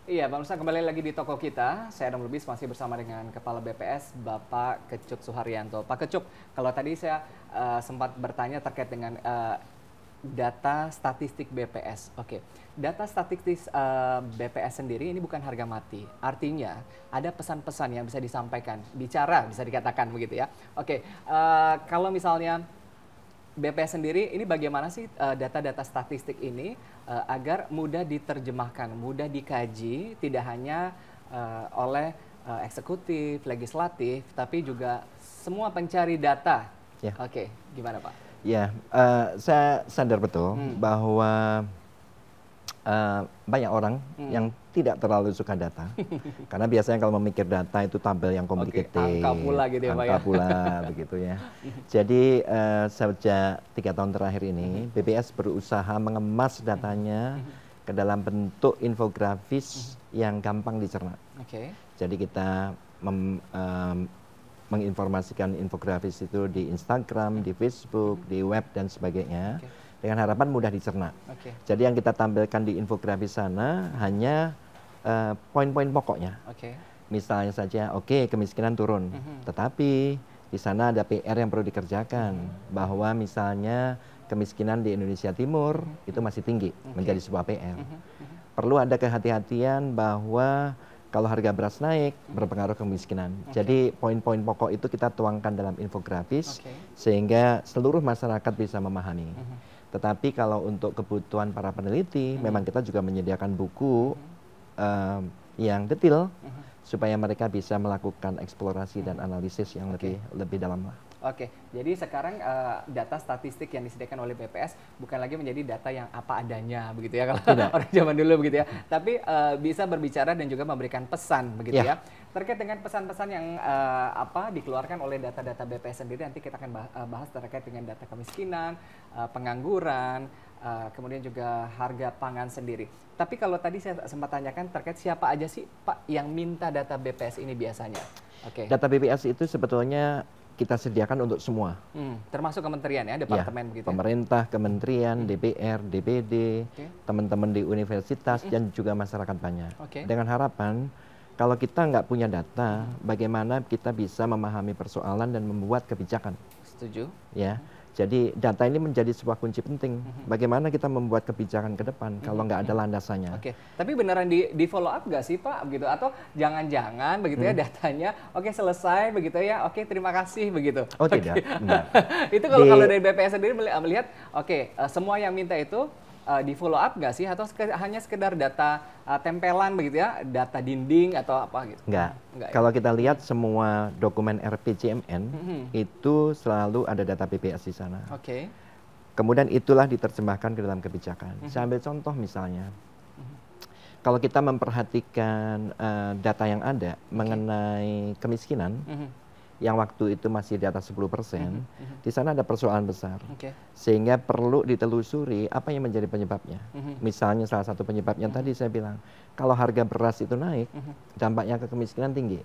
Iya, Bang Nusa, kembali lagi di toko kita. Saya Adam Lubis masih bersama dengan Kepala BPS, Bapak Kecuk Suharyanto. Pak Kecuk, kalau tadi saya sempat bertanya terkait dengan data statistik BPS. Oke, data statistik BPS sendiri ini bukan harga mati. Artinya ada pesan-pesan yang bisa disampaikan, bicara bisa dikatakan begitu ya. Oke, kalau misalnya BPS sendiri ini bagaimana sih data-data statistik ini agar mudah diterjemahkan, mudah dikaji, tidak hanya oleh eksekutif, legislatif, tapi juga semua pencari data. Ya. Oke, gimana Pak? Ya, saya sadar betul bahwa banyak orang yang tidak terlalu suka data, karena biasanya kalau memikir data itu tabel yang complicated, angka pula gitu ya Pak ya. angka pula begitu ya. Jadi sejak 3 tahun terakhir ini, BPS berusaha mengemas datanya ke dalam bentuk infografis yang gampang dicerna. Jadi kita menginformasikan infografis itu di Instagram, di Facebook, di web dan sebagainya. Dengan harapan mudah dicerna. Jadi yang kita tampilkan di infografis sana hanya poin-poin pokoknya. Misalnya saja, kemiskinan turun, tetapi di sana ada PR yang perlu dikerjakan, bahwa misalnya kemiskinan di Indonesia Timur itu masih tinggi, menjadi sebuah PR. Perlu ada kehati-hatian bahwa kalau harga beras naik berpengaruh ke kemiskinan. Jadi poin-poin pokok itu kita tuangkan dalam infografis sehingga seluruh masyarakat bisa memahami. Tetapi kalau untuk kebutuhan para peneliti, memang kita juga menyediakan buku yang detail supaya mereka bisa melakukan eksplorasi dan analisis yang lebih dalam lah. Oke, jadi sekarang data statistik yang disediakan oleh BPS bukan lagi menjadi data yang apa adanya begitu ya kalau orang zaman dulu begitu ya, tapi bisa berbicara dan juga memberikan pesan begitu ya. Terkait dengan pesan-pesan yang dikeluarkan oleh data-data BPS sendiri, nanti kita akan bahas terkait dengan data kemiskinan, pengangguran, kemudian juga harga pangan sendiri. Tapi kalau tadi saya sempat tanyakan terkait siapa aja sih Pak yang minta data BPS ini biasanya? Data BPS itu sebetulnya kita sediakan untuk semua. Termasuk kementerian ya, departemen begitu ya? Pemerintah, kementerian, DPR, DPD, teman-teman di universitas dan juga masyarakat banyak. Dengan harapan kalau kita nggak punya data, bagaimana kita bisa memahami persoalan dan membuat kebijakan. Setuju. Ya. Jadi data ini menjadi sebuah kunci penting. Bagaimana kita membuat kebijakan ke depan kalau nggak ada landasannya. Tapi beneran di follow up nggak sih Pak begitu? Atau jangan-jangan begitu ya datanya selesai begitu ya, terima kasih begitu? Tidak. Itu kalau dari BPS sendiri melihat semua yang minta itu di follow up nggak sih, atau hanya sekedar data tempelan begitu ya, data dinding atau apa gitu? Enggak. Kalau kita lihat semua dokumen RPJMN itu selalu ada data BPS di sana. Kemudian itulah diterjemahkan ke dalam kebijakan. Saya ambil contoh misalnya, kalau kita memperhatikan data yang ada mengenai kemiskinan, yang waktu itu masih di atas 10%, di sana ada persoalan besar. Sehingga perlu ditelusuri apa yang menjadi penyebabnya. Misalnya salah satu penyebabnya tadi saya bilang, kalau harga beras itu naik, dampaknya ke kemiskinan tinggi.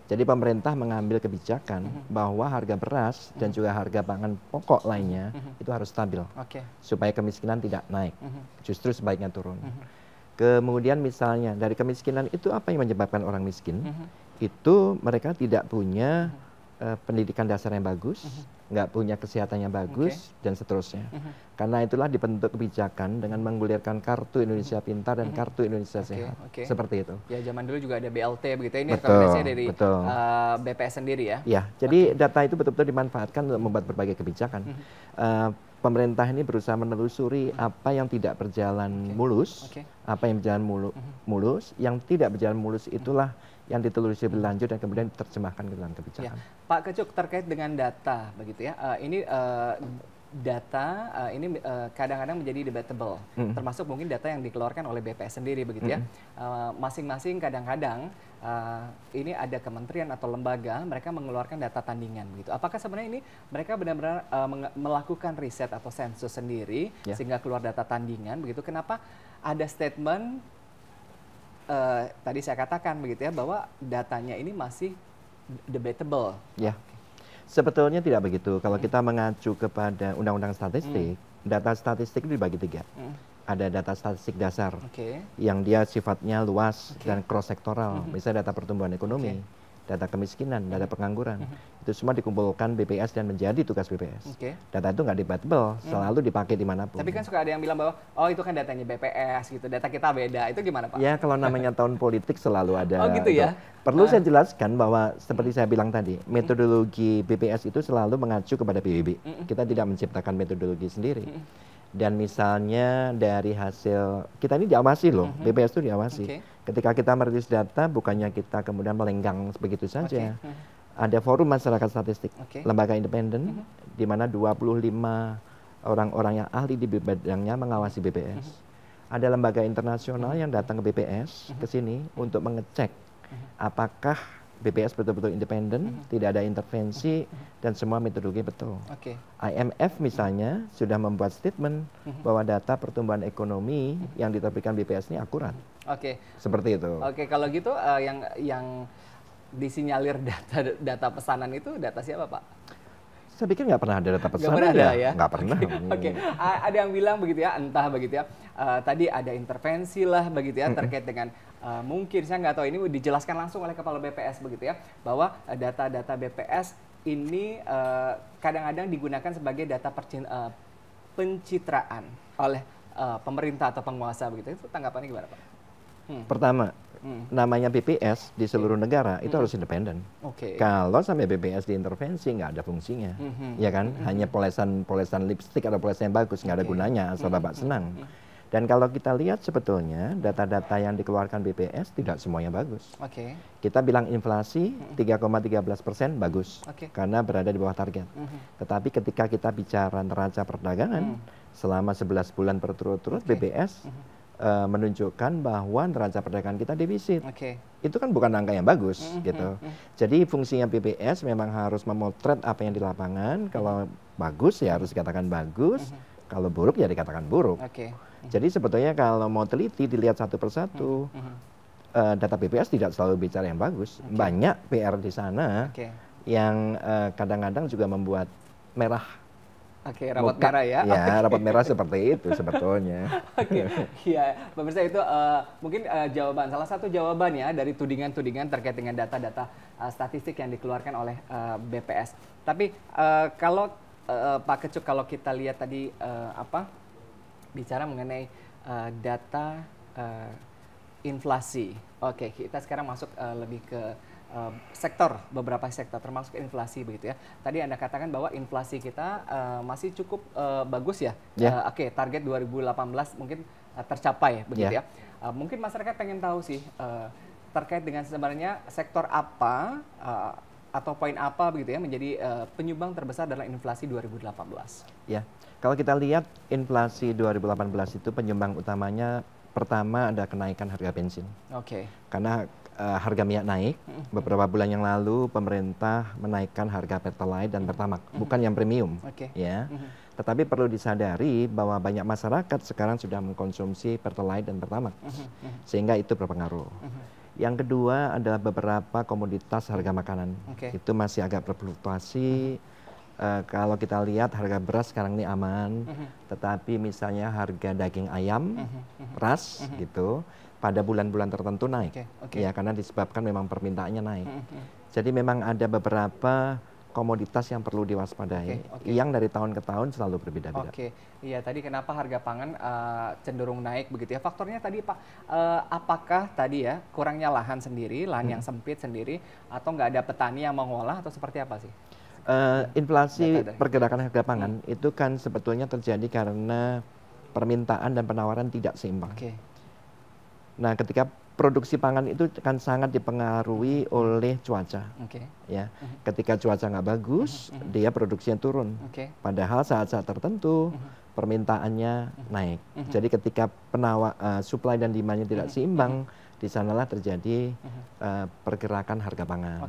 Jadi pemerintah mengambil kebijakan bahwa harga beras dan juga harga pangan pokok lainnya itu harus stabil. Supaya kemiskinan tidak naik, justru sebaiknya turun. Kemudian misalnya dari kemiskinan itu apa yang menyebabkan orang miskin? Itu mereka tidak punya pendidikan dasar yang bagus, nggak punya kesehatan yang bagus, dan seterusnya. Karena itulah dibentuk kebijakan dengan menggulirkan Kartu Indonesia Pintar dan Kartu Indonesia Sehat. Seperti itu. Ya, zaman dulu juga ada BLT begitu. Ini rekomendasinya dari BPS sendiri ya? Ya, jadi data itu betul-betul dimanfaatkan untuk membuat berbagai kebijakan. Pemerintah ini berusaha menelusuri apa yang tidak berjalan mulus, apa yang berjalan mulus, yang tidak berjalan mulus itulah yang ditelusuri lebih lanjut dan kemudian diterjemahkan ke dalam kebijakan. Pak Kecuk, terkait dengan data begitu ya, ini data ini kadang-kadang menjadi debatable, termasuk mungkin data yang dikeluarkan oleh BPS sendiri begitu ya. Masing-masing kadang-kadang ini ada kementerian atau lembaga, mereka mengeluarkan data tandingan begitu. Apakah sebenarnya ini mereka benar-benar melakukan riset atau sensus sendiri sehingga keluar data tandingan begitu? Kenapa ada statement tadi saya katakan begitu ya, bahwa datanya ini masih debatable? Sebetulnya tidak begitu. Kalau kita mengacu kepada undang-undang statistik, data statistik itu dibagi 3. ada data statistik dasar yang dia sifatnya luas dan cross sektoral, misalnya data pertumbuhan ekonomi, data kemiskinan, data pengangguran, itu semua dikumpulkan BPS dan menjadi tugas BPS. Data itu nggak debatable, selalu dipakai dimanapun. Tapi kan suka ada yang bilang bahwa, oh itu kan datanya BPS gitu, data kita beda, itu gimana Pak? Ya kalau namanya tahun politik selalu ada. Oh gitu ya? Perlu saya jelaskan bahwa seperti saya bilang tadi, metodologi BPS itu selalu mengacu kepada PBB. Kita tidak menciptakan metodologi sendiri. Dan misalnya dari hasil, kita ini diawasi loh, BPS itu diawasi. Ketika kita merilis data, bukannya kita kemudian melenggang begitu saja. Ada forum masyarakat statistik, lembaga independen, di mana 25 orang-orang yang ahli di bidangnya mengawasi BPS. Ada lembaga internasional yang datang ke BPS, ke sini, untuk mengecek apakah BPS betul-betul independen, tidak ada intervensi, dan semua metodologi betul. IMF misalnya sudah membuat statement bahwa data pertumbuhan ekonomi yang diterbitkan BPS ini akurat. Seperti itu. Kalau gitu yang disinyalir data pesanan itu data siapa Pak? Saya pikir nggak pernah ada data pesanan. Nggak pernah ada ya? Nggak pernah. Ada yang bilang begitu ya, entah begitu ya, tadi ada intervensi lah begitu ya, terkait dengan mungkin saya nggak tahu, ini dijelaskan langsung oleh Kepala BPS begitu ya, bahwa data-data BPS ini kadang-kadang digunakan sebagai data pencitraan oleh pemerintah atau penguasa begitu. Itu tanggapannya gimana Pak? Pertama, namanya BPS di seluruh negara itu harus independen. Kalau sampai BPS diintervensi nggak ada fungsinya, ya kan? Hanya polesan lipstick atau polesan yang bagus, nggak ada gunanya asal Bapak senang. Dan kalau kita lihat sebetulnya data-data yang dikeluarkan BPS tidak semuanya bagus. Kita bilang inflasi 3,13% bagus, karena berada di bawah target. Tetapi ketika kita bicara neraca perdagangan, selama 11 bulan berturut-turut BPS menunjukkan bahwa neraca perdagangan kita defisit. Itu kan bukan angka yang bagus gitu. Jadi fungsinya BPS memang harus memotret apa yang di lapangan. Kalau bagus ya harus dikatakan bagus, kalau buruk ya dikatakan buruk. Jadi sebetulnya kalau mau teliti dilihat satu persatu, data BPS tidak selalu bicara yang bagus. Banyak PR di sana yang kadang-kadang juga membuat merah. Rapot merah ya? Ya, rapot merah seperti itu sebetulnya. Iya, pemirsa itu mungkin jawaban, salah satu jawabannya dari tudingan-tudingan terkait dengan data-data statistik yang dikeluarkan oleh BPS. Tapi kalau Pak Kecuk, kalau kita lihat tadi bicara mengenai data inflasi. Kita sekarang masuk lebih ke beberapa sektor termasuk inflasi begitu ya. Tadi Anda katakan bahwa inflasi kita masih cukup bagus ya. Target 2018 mungkin tercapai begitu ya. Mungkin masyarakat pengen tahu sih terkait dengan sebenarnya sektor apa atau poin apa begitu ya menjadi penyumbang terbesar dalam inflasi 2018. Ya. Kalau kita lihat inflasi 2018 itu penyumbang utamanya pertama ada kenaikan harga bensin. Karena harga minyak naik, beberapa bulan yang lalu pemerintah menaikkan harga Pertalite dan Pertamax, bukan yang premium, ya. Tetapi perlu disadari bahwa banyak masyarakat sekarang sudah mengkonsumsi Pertalite dan Pertamax, sehingga itu berpengaruh. Yang kedua adalah beberapa komoditas harga makanan, itu masih agak berfluktuasi. Kalau kita lihat harga beras sekarang ini aman, tetapi misalnya harga daging ayam, ras gitu, pada bulan-bulan tertentu naik, ya karena disebabkan memang permintaannya naik. Jadi memang ada beberapa komoditas yang perlu diwaspadai, yang dari tahun ke tahun selalu berbeda-beda. Iya, tadi kenapa harga pangan cenderung naik begitu ya? Faktornya tadi Pak, apakah tadi ya kurangnya lahan sendiri, lahan yang sempit sendiri, atau nggak ada petani yang mengolah atau seperti apa sih? Inflasi pergerakan harga pangan itu kan sebetulnya terjadi karena permintaan dan penawaran tidak seimbang. Nah, ketika produksi pangan itu kan sangat dipengaruhi oleh cuaca. Ya, ketika cuaca nggak bagus, dia produksinya turun. Padahal saat-saat tertentu permintaannya naik. Jadi ketika supply dan demand-nya tidak seimbang, di sanalah terjadi pergerakan harga pangan.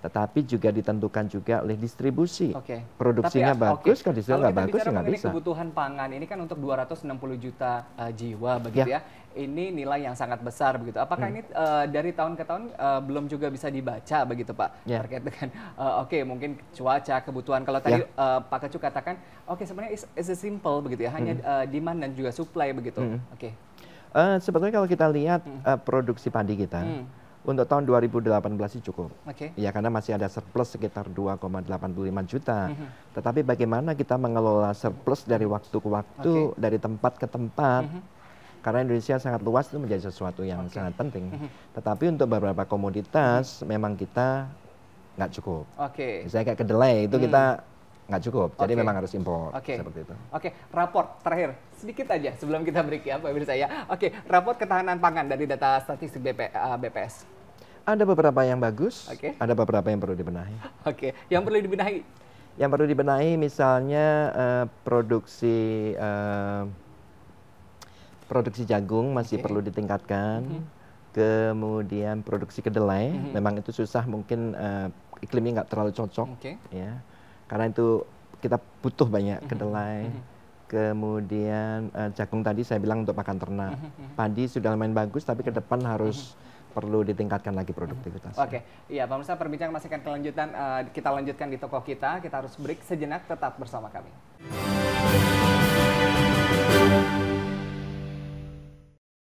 tetapi juga ditentukan juga oleh distribusi. Produksinya tapi, bagus, kalau distribusi nggak bagus nggak bisa. Kebutuhan pangan ini kan untuk 260 juta jiwa begitu ya. Ini nilai yang sangat besar begitu. Apakah ini dari tahun ke tahun belum juga bisa dibaca begitu Pak? Terkait dengan mungkin cuaca, kebutuhan. Kalau tadi Pak Kecuk katakan, sebenarnya is simple begitu ya, hanya demand dan juga supply begitu. Sebetulnya kalau kita lihat produksi padi kita, untuk tahun 2018 itu cukup. Ya, karena masih ada surplus sekitar 2,85 juta. Tetapi bagaimana kita mengelola surplus dari waktu ke waktu, dari tempat ke tempat. Karena Indonesia sangat luas, itu menjadi sesuatu yang sangat penting. Tetapi untuk beberapa komoditas memang kita nggak cukup. Misalnya kayak kedelai itu kita nggak cukup, jadi memang harus impor seperti itu. Raport terakhir sedikit aja sebelum kita break ya Pak Pemirsa ya. Raport ketahanan pangan dari data statistik BPS. Ada beberapa yang bagus, ada beberapa yang perlu dibenahi. Yang perlu dibenahi? Yang perlu dibenahi misalnya produksi jagung masih perlu ditingkatkan. Kemudian produksi kedelai, memang itu susah, mungkin iklimnya nggak terlalu cocok, ya. Karena itu kita butuh banyak kedelai. Kemudian jagung tadi saya bilang untuk pakan ternak. Padi sudah lumayan bagus, tapi ke depan harus perlu ditingkatkan lagi produktivitas. Iya Pak Pemirsa, perbincangan masih akan kelanjutan. Kita lanjutkan di toko kita harus break sejenak, tetap bersama kami.